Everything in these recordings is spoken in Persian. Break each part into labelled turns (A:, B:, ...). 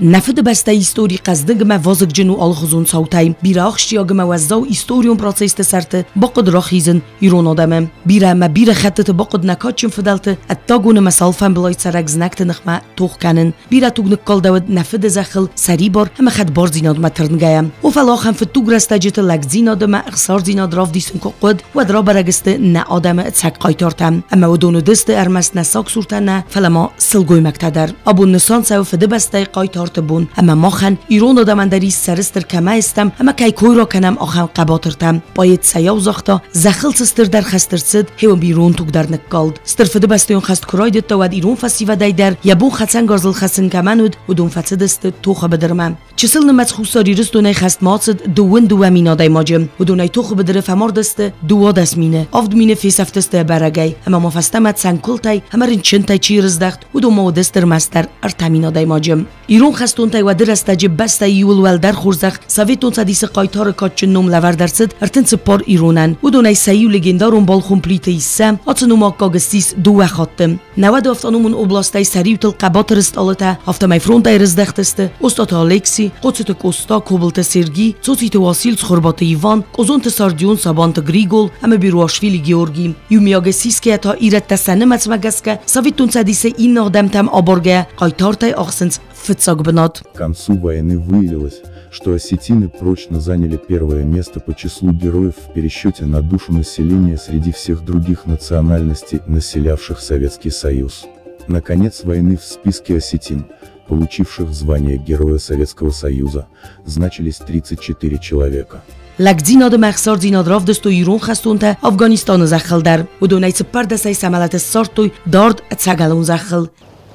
A: نفد بسته ایستوری قصدگ ما وازق جنو آلخزون صوتایم بیره آخشیاگ ما وزاو ایستوریون پروسیست سرت باقد راخیزن ایرون آدمم بیره ما بیره خطت باقد نکاتشم فدالت اتاگون مسالفم بلاید سرک زنکت نخما توخ کنن بیره توگ نکال داود نفد زخل سری بار همه خد بار زیناد ما ترنگایم و فلاخم فتوگ رستجت لگ زیناد ما اخسار زیناد راف دیسن که قد و درا برگست نه آدم اتسک قایتارتم اما و دونو دست ارمس نساک سورتن نه فلما سلگوی مکتدر ابو نسان سو فده بسته قایتارت بون اما ما خن ایرون آدمندری سرستر کمه استم اما کی کوی را کنم آخم قباترتم باید سیاو زاختا زخل سستر در خستر صد هیو بیرون توگ در نکالد ستر فده بسته اون خست کراید تا ود ایرون فسی و در یبون خسن گارزل خسن کمنود و دون فسد است توخ بدرم چسل نمت خوساری رست دونای خست ماصد دوون دو مینادای ماجم و دونای توخ بدر فمار دست دو دست مینه افد مینه فیسفت است برگای اما ما فستمت سنکلتای همرین چنتای چی رزدخت و دو ما دستر مستر ارتمینادای ماجم ایرون خستون تای و درستج بسته یول ول در خورزخ سویتون صدیس قایتار کاچ نوم لور درصد ارتن سپار ایرونن و دونای سیو لگندارون بال کمپلیت ایسم اتنو ما کاگستیس دو خاتم 90 افتانومون اوبلاستای سریوتل قباتر است آلتا افتمای فرونتای رزدخت است استاد الکسی قدست کوستا کوبلت سرگی سوسیت واسیل خربات ایوان کوزونت ساردیون سابانت گریگول اما بیرواشویلی گیورگی یومیاگسیس که تا ایرت تسنه متمگسکه سویتون صدیس این آدم تم آبرگه قایتارتای آخسنس فتساگ بنات.
B: К концу войны выявилось, что осетины прочно заняли первое место по числу героев в пересчете на душу населения среди всех других национальностей, населявших Советский Союз. На конец войны в списке осетин, получивших звание Героя Советского Союза, значились 34 человека.
A: لگزیناد مخسار زیناد راف دست و ایرون خستون تا افغانستان زخل در و دونای سپر دستای سمالت سارتوی دارد اتساگلون زخل.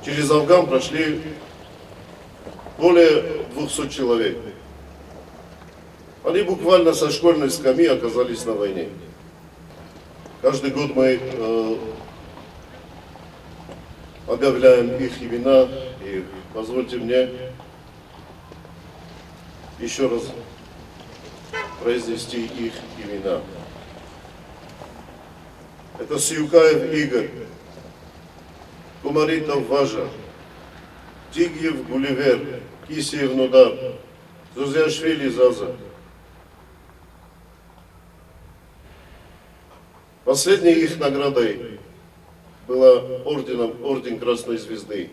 C: Через Афган прошли более 200 человек. Они буквально со школьной скамьи оказались на войне. Каждый год мы объявляем их имена, и позвольте мне еще раз произнести их имена. Это Сиюкаев Игорь, Кумаритов Важа, Тигьев Гулливер, Кисиев Нодар, Зузяшвили Заза. Последней их наградой была орден Красной Звезды,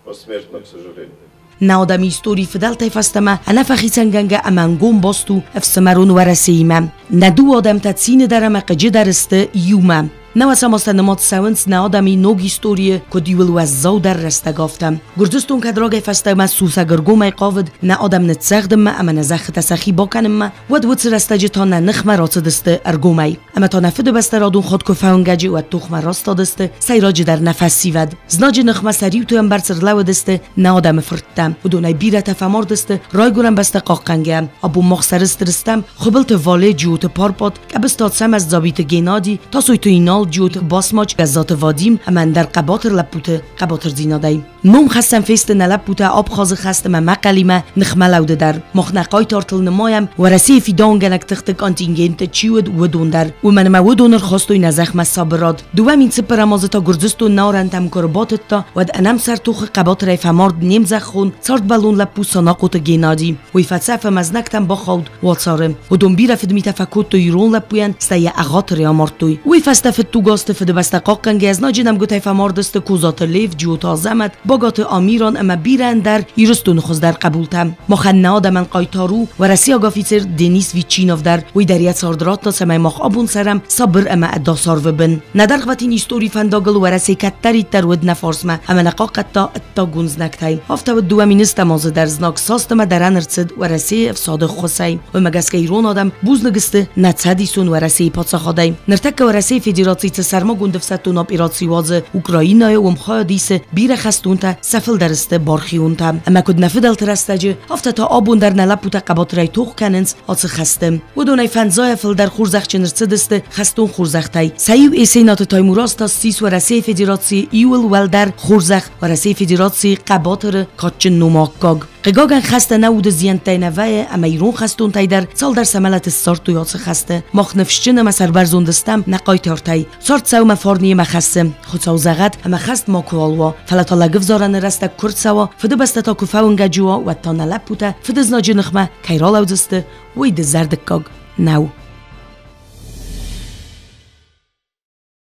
C: посмертно, к сожалению.
A: نه آدمی استوری فدال تایفستمه انا فخیسنگنگه امانگون باستو افسمرون ورسیمم نه دو آدم تدسین درم قجه درسته یومم نه واسه ماستنمات سونس نه آدمی نوگ استوریه کدیول وزاو در رستگافتم گردستون کدراگه فستمه سوسگرگومه قاود نه آدم نتسخدم اما نزخ تسخی باکنم ود وڅ رستجه تا نه نخمه راستدسته ارگومه اما تا نفد بسترادون خود کفاونگجه و تخمه راستادسته سیراج در نفسی ود زناج نخمه سریو تو امبرسر لو دسته نه آدم فرتم و دونای بیره تفمار دسته رای گورم بسته قاقنگه ابو مخسرسترستم خبلت واله جوت پارپات که بستادسم از زابیت گینادی تا سویتو اینال جوت باسماج گزات وادیم من در قباتر لپوت قباتر زینادای نوم خستم فیست نلپوت آب خاز خستم مقلیمه نخمه لوده در مخنقای تارتل نمایم ورسی فیدانگنک تختک آنتینگنت چیود ودون در و من ما ودونر خواستوی نزخم صبراد دوام این سپر امازتا گرزستو نارنتم کرباتت تا ود انم سر توخ قباتر فمارد نیم زخون سارد بالون لپو سناقوت گینادی وی فلسفه مزنکتم باخود والسارم و دون بیره فد میتفکوت تو ایرون لپوین ستی اغاتر یامارتوی وی فستفت تو گاست فده بسته قاقنگه از ناجینم گوتای فماردست کوزات لیف جوتا زمد باگات آمیران اما بیرن در ایرستون خوز در قبولتم مخنه آدمن قایتارو و رسی آگافیتر دنیس ویچینوف در وی دریت ساردرات تا سمای مخ آبون سرم صبر اما ادا سارو بن ندر قوتین ایستوری فنداگل و رسی کتری در ود نفارسمه اما نقاقت تا اتا گونز نکتای هفته و دوامینست مازه در زناک ساستمه درن ارسد و رسی افساد خوصای و مگسک ایرون آدم بوز نگسته نتصدیسون و رسی پاتسا خدای نرتک و رسی فدراسی سرما گندفستون آب ایرادسی واز اوکراینای و مخواه دیسه بیر خستون تا سفل درسته بارخیون تا اما کد نفدل ترستجه افته تا آبون در نلپو تا قباترای توخ کننز آتس خستم و دونای فنزای فل در خورزخ چنرسه دسته خستون خورزختای سیو ایسینات تای موراست تا سیس و رسی فدراسی ایول ول در خورزخ و رسی فدراسی قباتر کاچن نوماکاگ قگاگن خسته نود زینتای نوه اما ایرون خستون تایدر سال در سملت سارت یاس خسته مخنفشچن مسر برزوندستم نقای تارتای سارت سو مفارنی مخسته خود سو زغت اما خست ما کوالوا فلتا لگف زارن رسته کرد سوا فده بسته تا کفاون گجوا و تا نلب بوده فده زناجی نخمه کیرال اوزسته وید زردکاگ نو